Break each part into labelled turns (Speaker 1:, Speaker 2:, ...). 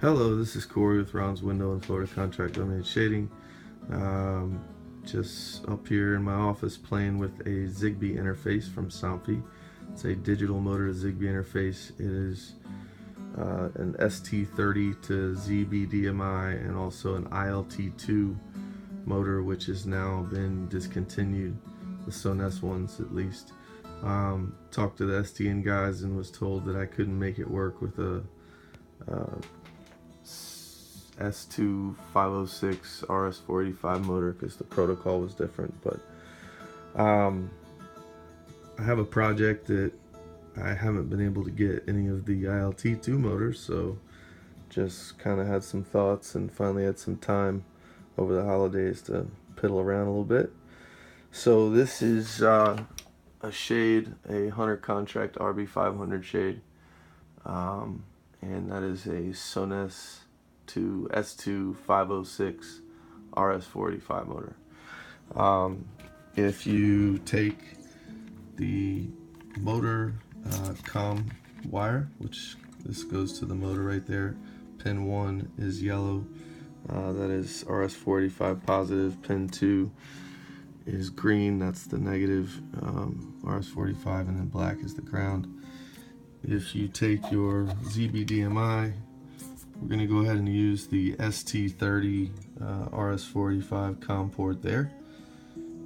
Speaker 1: Hello, this is Corey with Ron's Window and Florida Contract Dominated Shading. Just up here in my office playing with a Zigbee interface from Somfy. It's a digital motor Zigbee interface. It is an ST30 to ZBDMI and also an ILT2 motor, which has now been discontinued, the Sonesse ones at least. Talked to the STN guys and was told that I couldn't make it work with a S585 RS485 motor because the protocol was different. But I have a project that I haven't been able to get any of the ILT2 motors, so just kind of had some thoughts and finally had some time over the holidays to piddle around a little bit. So this is a shade, a Hunter Contract RB500 shade, and that is a Sonesse S585 RS485 motor. If you take the motor comm wire, which this goes to the motor right there, pin 1 is yellow, that is RS485 positive, pin 2 is green, that's the negative RS485, and then black is the ground. If you take your ZBDMI, we're going to go ahead and use the ST30 RS485 COM port there,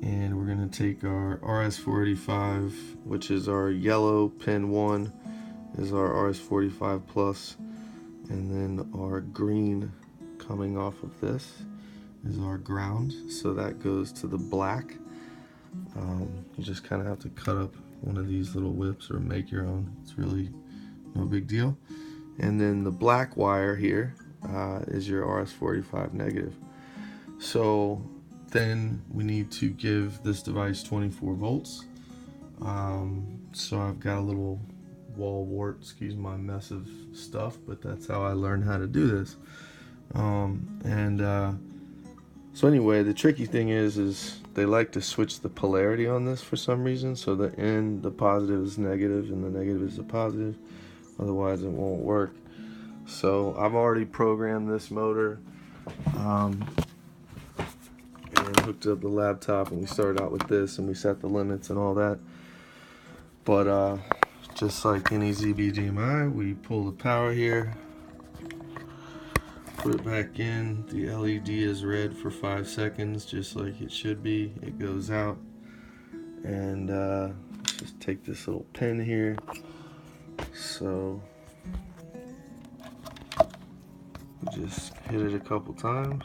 Speaker 1: and we're going to take our RS485, which is our yellow, pin 1 is our RS485 plus, and then our green coming off of this is our ground, so that goes to the black. You just kind of have to cut up one of these little whips or make your own. It's really no big deal. And then the black wire here is your RS485 negative. So then we need to give this device 24 volts. So I've got a little wall wart, excuse my mess of stuff, but that's how I learned how to do this. So anyway, the tricky thing is they like to switch the polarity on this for some reason. So the positive is negative and the negative is the positive. Otherwise it won't work. So I've already programmed this motor and hooked up the laptop, and we started out with this and we set the limits and all that. But just like any ZBDMI, we pull the power here, put it back in. The LED is red for 5 seconds, just like it should be. It goes out, and just take this little pin here. So just hit it a couple times,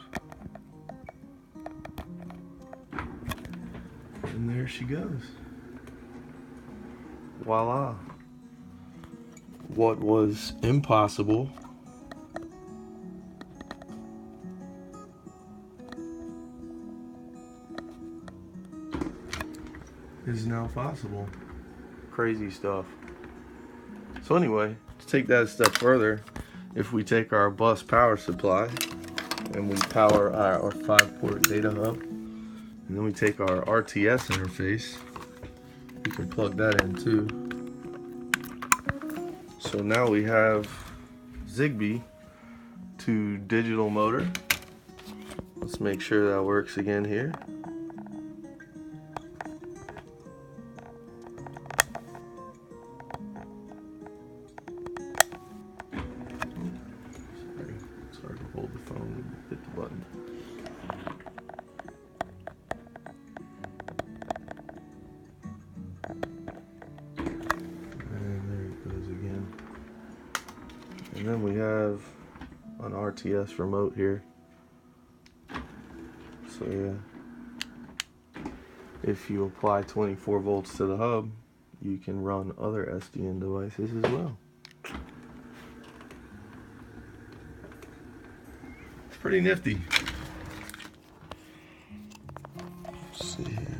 Speaker 1: and there she goes. Voila. What was impossible is now possible. Crazy stuff. So anyway, to take that a step further, if we take our bus power supply and we power our 5-port data hub, and then we take our RTS interface, we can plug that in too. So now we have Zigbee to digital motor. Let's make sure that works again here. It's hard to hold the phone and hit the button. And there it goes again. And then we have an RTS remote here. So yeah, if you apply 24 volts to the hub, you can run other SDN devices as well. It's pretty nifty. Let's see here.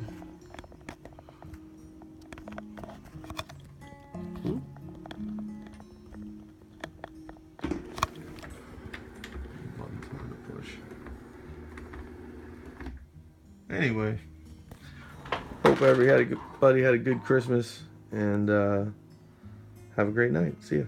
Speaker 1: Button's hard to push. Anyway, hope everybody had a good Christmas, and have a great night. See ya.